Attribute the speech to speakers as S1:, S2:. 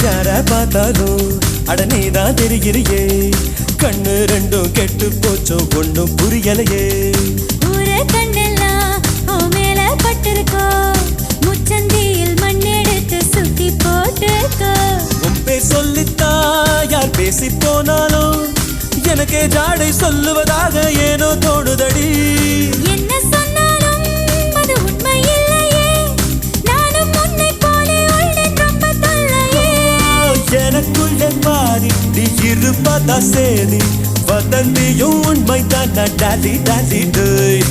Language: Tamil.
S1: யார பார்த்தாலும் அட நீதான் தெரிகிறியே கண்ணு ரெண்டும் கெட்டு போச்சோ ஒண்ணும் புரியலையே
S2: ஊரே கண்ணெல்லாம் உன் மேல பட்டிருக்கோ முச்சந்தியில் மண்ணெடுத்து சுத்தி போட்டுக்கோ
S1: உன் பேர் சொல்லித்தா யார் பேசி போனாலும் எனக்கே ஜாடை சொல்லுவதாக ஏனோ தோணுதடி
S2: என்ன சொன்னாலும் அது உண்மை இல்லையே நானும் உன்னை போலே உள்ளேன் ரொம்ப தொல்லையே
S1: எனக்குள்ளே மாறி நீ இருப்பதா சேரி வதந்தியும் உண்மைதான் டாலி டாலி டேய்